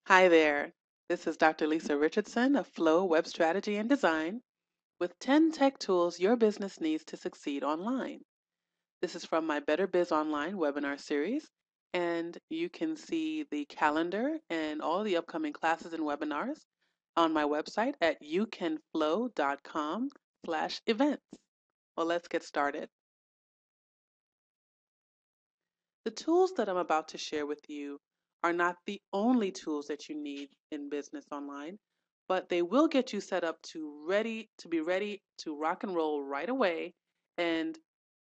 Hi there. This is Dr. Lisa Richardson of Flow Web Strategy and Design with 10 tech tools your business needs to succeed online. This is from my Better Biz Online webinar series, and you can see the calendar and all the upcoming classes and webinars on my website at youcanflow.com/events. Well, let's get started. The tools that I'm about to share with you are not the only tools that you need in business online, but they will get you set up be ready to rock and roll right away. And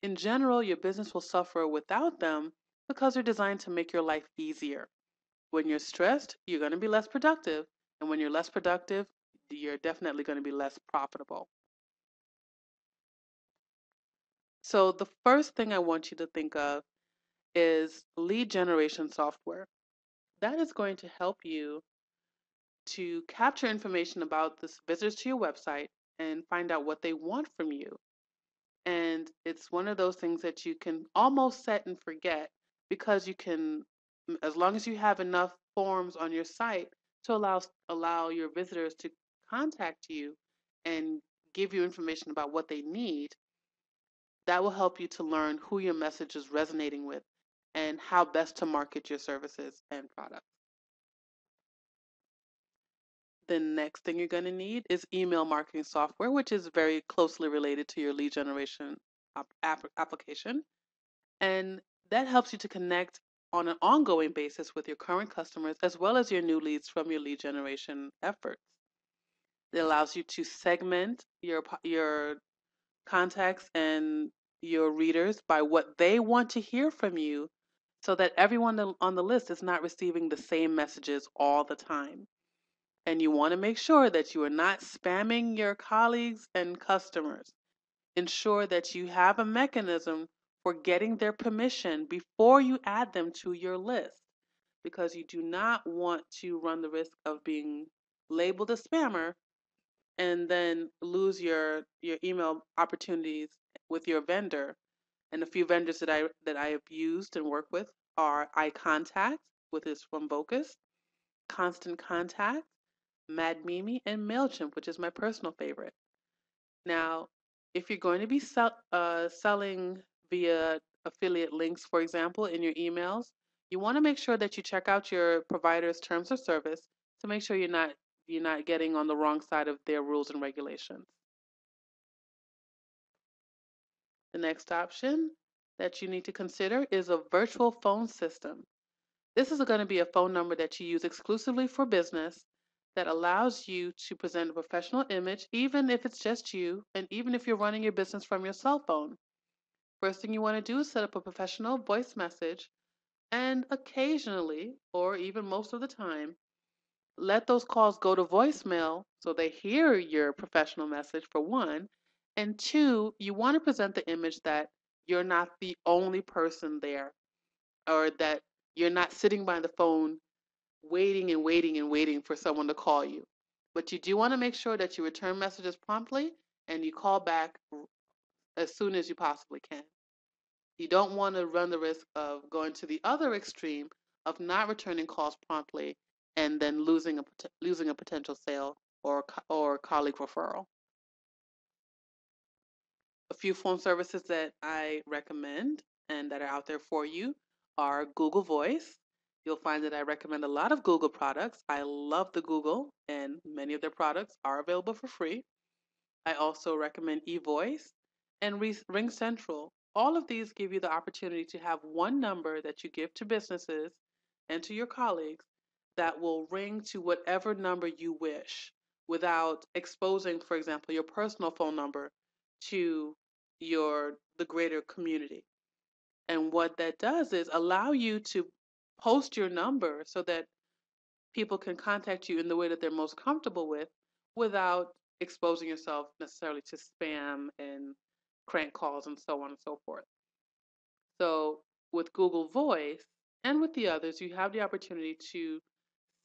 in general, your business will suffer without them because they're designed to make your life easier. When you're stressed, you're going to be less productive. And when you're less productive, you're definitely going to be less profitable. So the first thing I want you to think of is lead generation software. That is going to help you to capture information about the visitors to your website and find out what they want from you. And it's one of those things that you can almost set and forget because you can, as long as you have enough forms on your site to allow your visitors to contact you and give you information about what they need, that will help you to learn who your message is resonating with and how best to market your services and products. The next thing you're going to need is email marketing software, which is very closely related to your lead generation application. And that helps you to connect on an ongoing basis with your current customers as well as your new leads from your lead generation efforts. It allows you to segment your contacts and your readers by what they want to hear from you so that everyone on the list is not receiving the same messages all the time. And you want to make sure that you are not spamming your colleagues and customers. Ensure that you have a mechanism for getting their permission before you add them to your list, because you do not want to run the risk of being labeled a spammer and then lose your email opportunities with your vendor. And a few vendors that I have used and worked with are iContact, which is from Vocus, Constant Contact, Mad Mimi, and MailChimp, which is my personal favorite. Now, if you're going to be selling via affiliate links, for example, in your emails, you want to make sure that you check out your provider's terms of service to make sure you're not getting on the wrong side of their rules and regulations. The next option that you need to consider is a virtual phone system. This is going to be a phone number that you use exclusively for business that allows you to present a professional image, even if it's just you, and even if you're running your business from your cell phone. First thing you want to do is set up a professional voice message, and occasionally, or even most of the time, let those calls go to voicemail so they hear your professional message, for one. And two, you want to present the image that you're not the only person there, or that you're not sitting by the phone waiting and waiting and waiting for someone to call you. But you do want to make sure that you return messages promptly and you call back as soon as you possibly can. You don't want to run the risk of going to the other extreme of not returning calls promptly and then losing a potential sale or colleague referral. A few phone services that I recommend and that are out there for you are Google Voice. You'll find that I recommend a lot of Google products. I love the Google, and many of their products are available for free. I also recommend eVoice and RingCentral. All of these give you the opportunity to have one number that you give to businesses and to your colleagues that will ring to whatever number you wish without exposing, for example, your personal phone number to the greater community. And what that does is allow you to post your number so that people can contact you in the way that they're most comfortable with without exposing yourself necessarily to spam and crank calls and so on and so forth. So with Google Voice and with the others, you have the opportunity to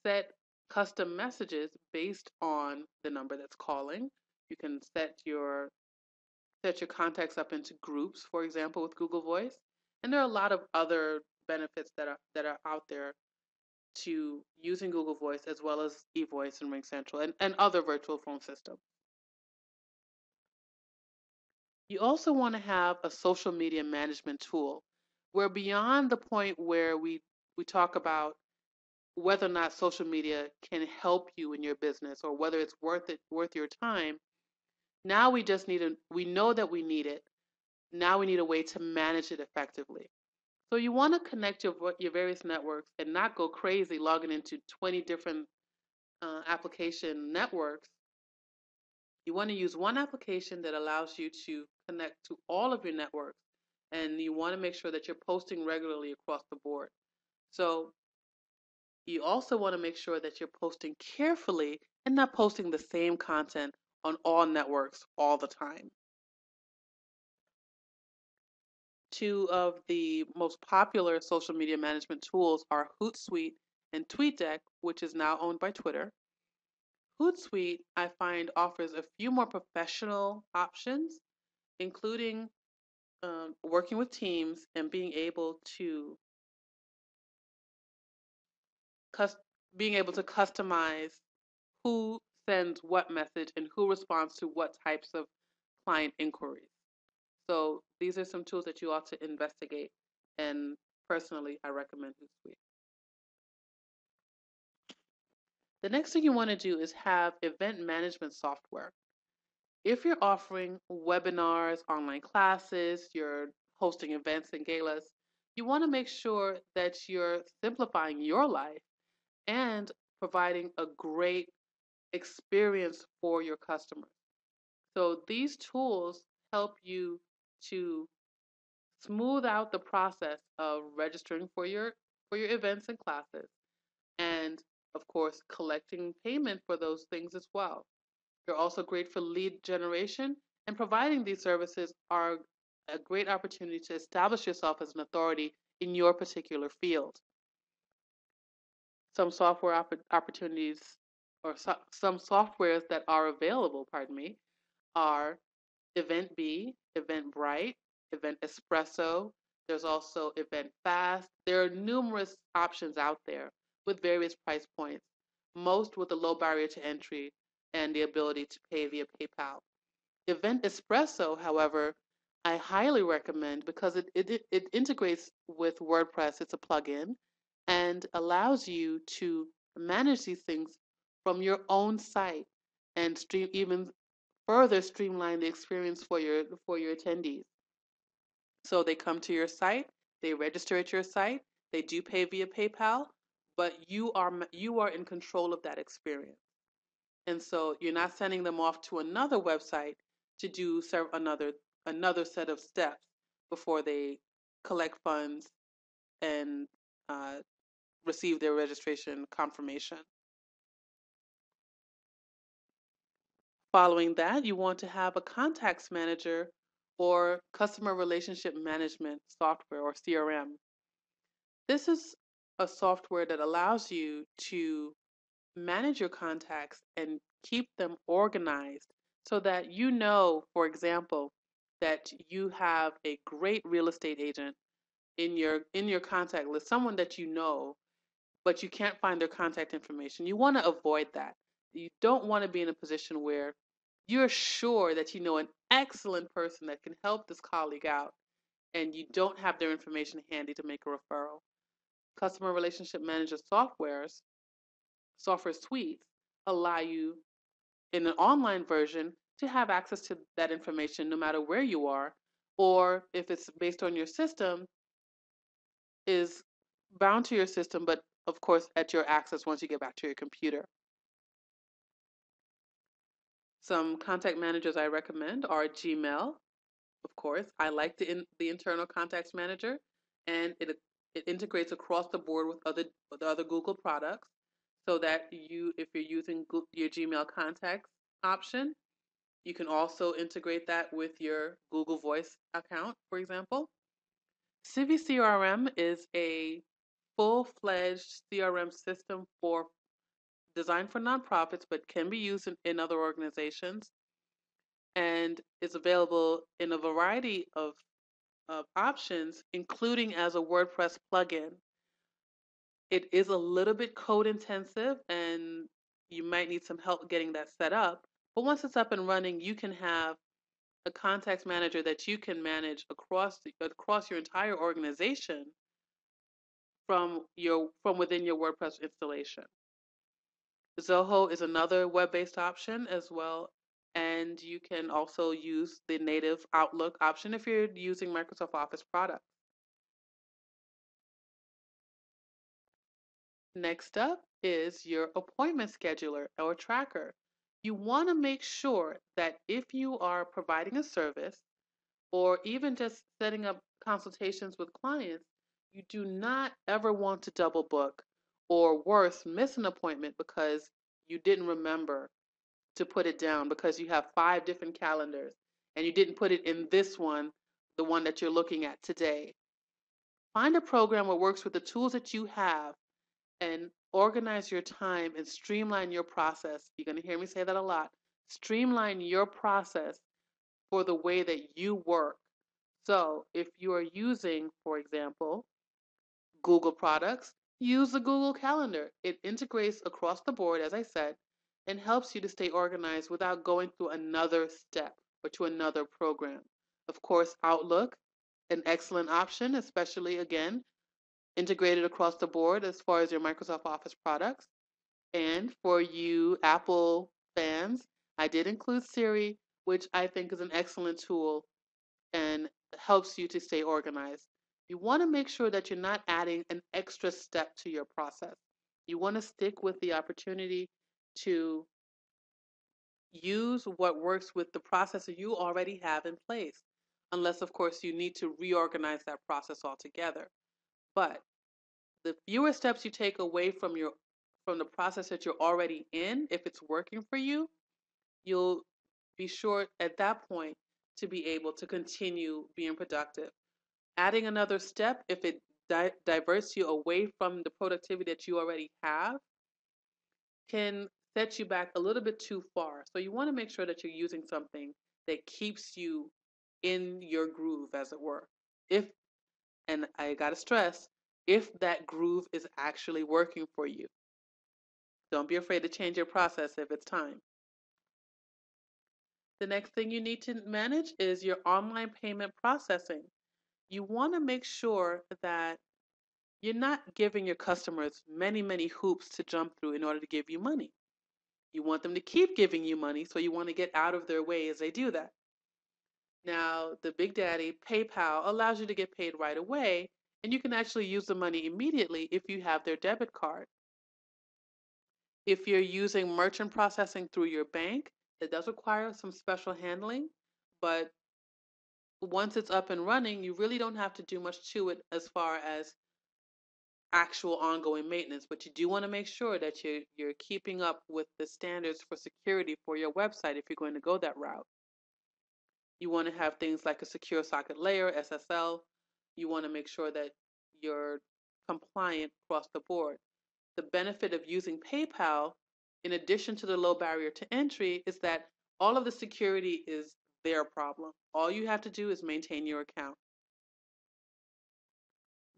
set custom messages based on the number that's calling. You can set your contacts up into groups, for example, with Google Voice. And there are a lot of other benefits that are out there to using Google Voice as well as eVoice and RingCentral and other virtual phone systems. You also want to have a social media management tool. We're beyond the point where we talk about whether or not social media can help you in your business or whether it's worth your time. Now we just we know that we need it. Now we need a way to manage it effectively. So you want to connect your various networks and not go crazy logging into 20 different application networks. You want to use one application that allows you to connect to all of your networks, and you want to make sure that you're posting regularly across the board. So you also want to make sure that you're posting carefully and not posting the same content on all networks all the time. Two of the most popular social media management tools are Hootsuite and TweetDeck, which is now owned by Twitter. Hootsuite, I find, offers a few more professional options, including working with teams and being able to customize who sends what message and who responds to what types of client inquiries. So these are some tools that you ought to investigate, and personally, I recommend Hootsuite. The next thing you want to do is have event management software. If you're offering webinars, online classes, you're hosting events and galas, you want to make sure that you're simplifying your life and providing a great experience for your customers. So these tools help you to smooth out the process of registering for your events and classes, and of course collecting payment for those things as well. They're also great for lead generation, and providing these services are a great opportunity to establish yourself as an authority in your particular field. Some software opportunities or some softwares that are available, are eventbee, Eventbrite, Event Espresso. There's also Event Fast. There are numerous options out there with various price points, most with a low barrier to entry and the ability to pay via PayPal. Event Espresso, however, I highly recommend because it integrates with WordPress. It's a plugin and allows you to manage these things from your own site and even further streamline the experience for your attendees. So they come to your site, they register at your site, they do pay via PayPal, but you are in control of that experience. And so you're not sending them off to another website to do another set of steps before they collect funds and receive their registration confirmation. Following that, you want to have a contacts manager or customer relationship management software or CRM. This is a software that allows you to manage your contacts and keep them organized so that you know, for example, that you have a great real estate agent in your contact list, someone that you know, but you can't find their contact information. You want to avoid that. You don't want to be in a position where you're sure that you know an excellent person that can help this colleague out and you don't have their information handy to make a referral. Customer relationship manager software suites allow you in an online version to have access to that information no matter where you are, or if it's based on your system, is bound to your system, but of course at your access once you get back to your computer. Some contact managers I recommend are Gmail. Of course, I like the internal contacts manager, and it integrates across the board with other Google products, so that if you're using your Gmail contacts option, you can also integrate that with your Google Voice account, for example. CVCRM is a full-fledged CRM system designed for nonprofits, but can be used in other organizations, and is available in a variety of options, including as a WordPress plugin. It is a little bit code intensive and you might need some help getting that set up. But once it's up and running, you can have a contacts manager that you can manage across your entire organization from within your WordPress installation. Zoho is another web-based option as well, and you can also use the native Outlook option if you're using Microsoft Office products. Next up is your appointment scheduler or tracker. You want to make sure that if you are providing a service or even just setting up consultations with clients, you do not ever want to double book or worse, miss an appointment because you didn't remember to put it down because you have 5 different calendars and you didn't put it in this one, the one that you're looking at today. Find a program that works with the tools that you have and organize your time and streamline your process. You're going to hear me say that a lot. Streamline your process for the way that you work. So if you are using, for example, Google products, use the Google Calendar. It integrates across the board, as I said, and helps you to stay organized without going through another step or to another program. Of course, Outlook, an excellent option, especially again, integrated across the board as far as your Microsoft Office products. And for you Apple fans, I did include Siri, which I think is an excellent tool and helps you to stay organized. You want to make sure that you're not adding an extra step to your process. You want to stick with the opportunity to use what works with the process that you already have in place, unless, of course, you need to reorganize that process altogether. But the fewer steps you take away from the process that you're already in, if it's working for you, you'll be sure at that point to be able to continue being productive. Adding another step, if it diverts you away from the productivity that you already have, can set you back a little bit too far. So you want to make sure that you're using something that keeps you in your groove, as it were. If, and I got to stress, if that groove is actually working for you. Don't be afraid to change your process if it's time. The next thing you need to manage is your online payment processing. You want to make sure that you're not giving your customers many, many hoops to jump through in order to give you money. You want them to keep giving you money, so you want to get out of their way as they do that. Now, the Big Daddy, PayPal, allows you to get paid right away, and you can actually use the money immediately if you have their debit card. If you're using merchant processing through your bank, it does require some special handling, but once it's up and running, you really don't have to do much to it as far as actual ongoing maintenance, but you do want to make sure that you're keeping up with the standards for security for your website if you're going to go that route. You want to have things like a secure socket layer, SSL. You want to make sure that you're compliant across the board. The benefit of using PayPal, in addition to the low barrier to entry, is that all of the security is their problem. All you have to do is maintain your account.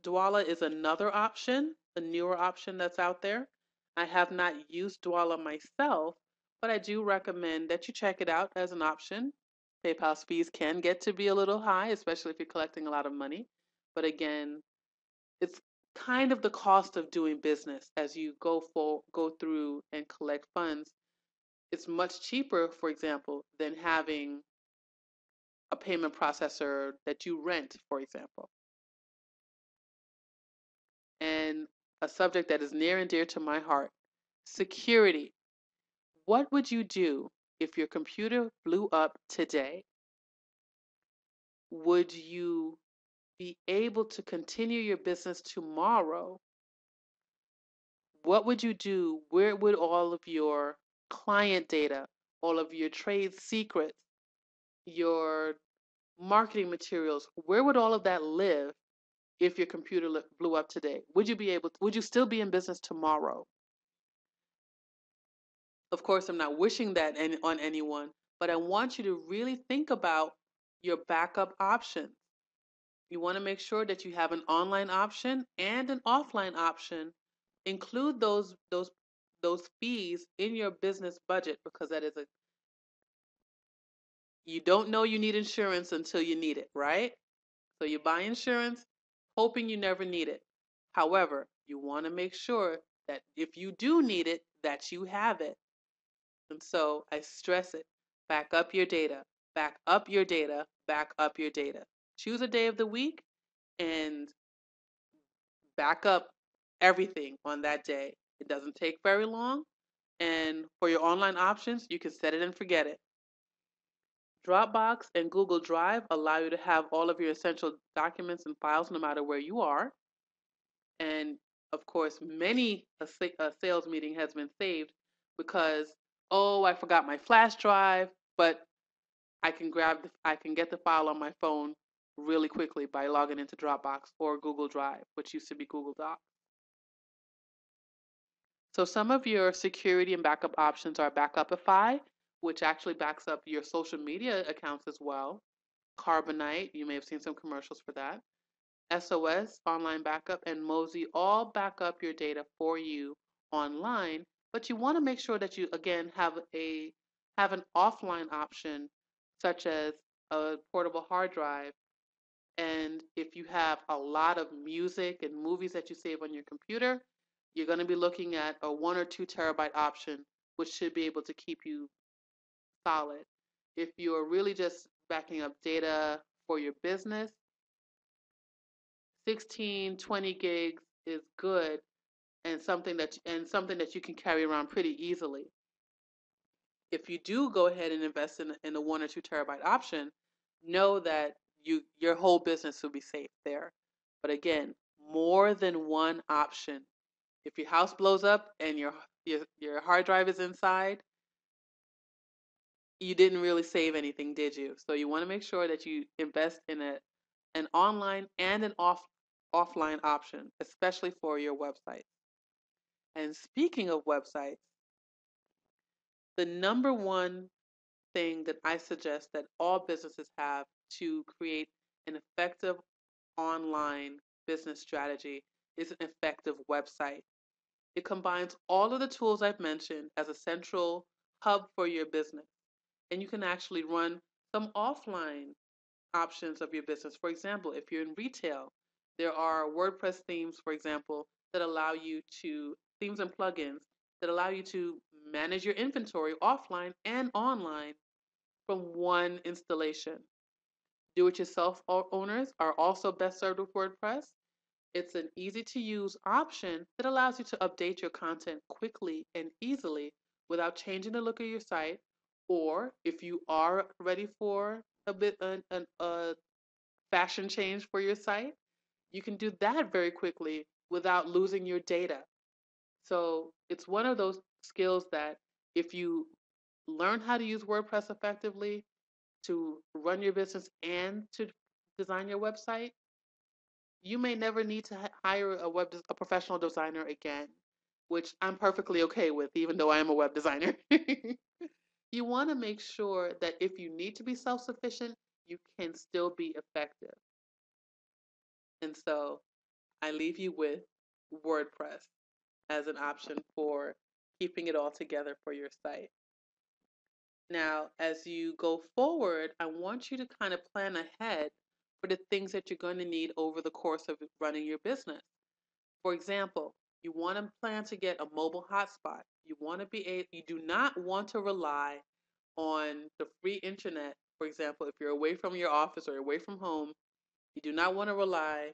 Dwala is another option, a newer option that's out there. I have not used Dwala myself, but I do recommend that you check it out as an option. PayPal's fees can get to be a little high, especially if you're collecting a lot of money. But again, it's kind of the cost of doing business as you go through and collect funds. It's much cheaper, for example, than having a payment processor that you rent, for example. And a subject that is near and dear to my heart, security. What would you do if your computer blew up today? Would you be able to continue your business tomorrow? What would you do? Where would all of your client data, all of your trade secrets, your marketing materials, where would all of that live if your computer blew up today? Would you still be in business tomorrow? Of course, I'm not wishing that on anyone, but I want you to really think about your backup options. You want to make sure that you have an online option and an offline option include those fees in your business budget, because you don't know you need insurance until you need it, right? So you buy insurance hoping you never need it. However, you want to make sure that if you do need it, that you have it. And so I stress it. Back up your data. Back up your data. Back up your data. Choose a day of the week and back up everything on that day. It doesn't take very long. And for your online options, you can set it and forget it. Dropbox and Google Drive allow you to have all of your essential documents and files no matter where you are. And of course, many a sales meeting has been saved because, oh, I forgot my flash drive, but I can get the file on my phone really quickly by logging into Dropbox or Google Drive, which used to be Google Docs. So some of your security and backup options are backupify, which actually backs up your social media accounts as well. CARBÓNITE, you may have seen some commercials for that. SOS, online backup, and mozy all back up your data for you online, but you want to make sure that you again have an offline option such as a portable hard drive. And if you have a lot of music and movies that you save on your computer, you're going to be looking at a 1 or 2 terabyte option, which should be able to keep you solid. If you're really just backing up data for your business, 16, 20 gigs is good, and something that you can carry around pretty easily. If you do go ahead and invest in a 1 or 2 terabyte option, know that your whole business will be safe there. But again, more than one option. If your house blows up and your hard drive is inside, you didn't really save anything, did you? So you want to make sure that you invest in an online and an offline option, especially for your website. And speaking of websites, the number one thing that I suggest that all businesses have to create an effective online business strategy is an effective website. It combines all of the tools I've mentioned as a central hub for your business. And you can actually run some offline options of your business. For example, if you're in retail, there are WordPress themes, for example, that allow you to, themes and plugins that allow you to manage your inventory offline and online from one installation. Do it yourself owners are also best served with WordPress. It's an easy to use option that allows you to update your content quickly and easily without changing the look of your site. Or if you are ready for a fashion change for your site, you can do that very quickly without losing your data. So it's one of those skills that if you learn how to use WordPress effectively to run your business and to design your website, you may never need to hire a professional designer again, which I'm perfectly okay with, even though I am a web designer. You want to make sure that if you need to be self-sufficient, you can still be effective. And so I leave you with WordPress as an option for keeping it all together for your site. Now, as you go forward, I want you to kind of plan ahead for the things that you're going to need over the course of running your business. For example, you want to plan to get a mobile hotspot. You do not want to rely on the free internet. For example, if you're away from your office or away from home, you do not want to rely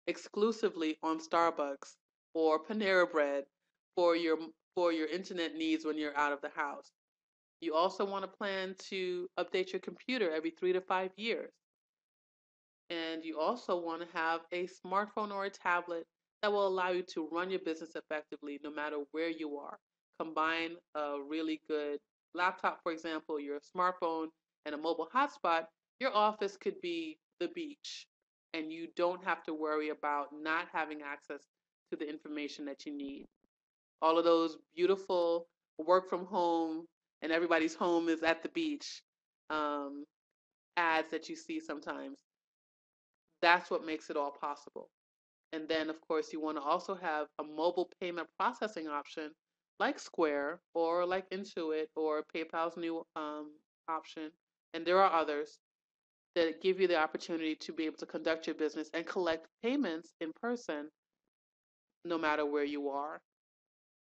exclusively on Starbucks or Panera Bread for your for your internet needs when you're out of the house. You also want to plan to update your computer every 3 to 5 years. And you also want to have a smartphone or a tablet that will allow you to run your business effectively no matter where you are. Combine a really good laptop, for example, your smartphone, and a mobile hotspot. Your office could be the beach, and you don't have to worry about not having access to the information that you need. All of those beautiful work from home and everybody's home is at the beach um, ads that you see sometimes. That's what makes it all possible. And then, of course, you want to also have a mobile payment processing option like Square or like Intuit or PayPal's new option. And there are others that give you the opportunity to be able to conduct your business and collect payments in person no matter where you are.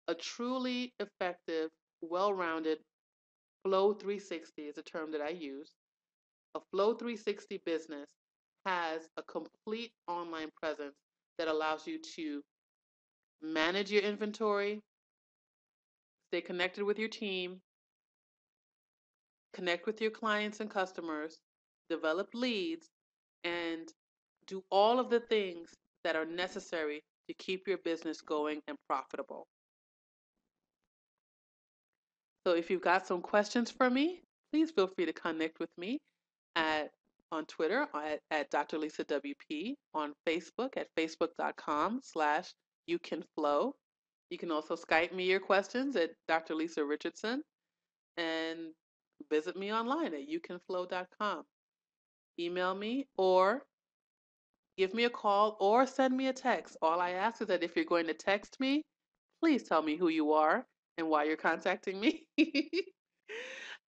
A truly effective, well rounded Flow 360 is a term that I use. A Flow 360 business has a complete online presence that allows you to manage your inventory, stay connected with your team, connect with your clients and customers, develop leads, and do all of the things that are necessary to keep your business going and profitable. So if you've got some questions for me, please feel free to connect with me on Twitter at Dr. Lisa WP, on Facebook at facebook.com/youcanflow. You can also Skype me your questions at Dr. Lisa Richardson and visit me online at youcanflow.com. Email me or give me a call or send me a text. All I ask is that if you're going to text me, please tell me who you are and why you're contacting me.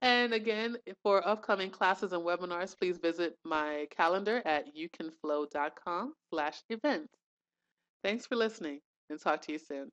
And again, for upcoming classes and webinars, please visit my calendar at youcanflow.com/events. Thanks for listening and talk to you soon.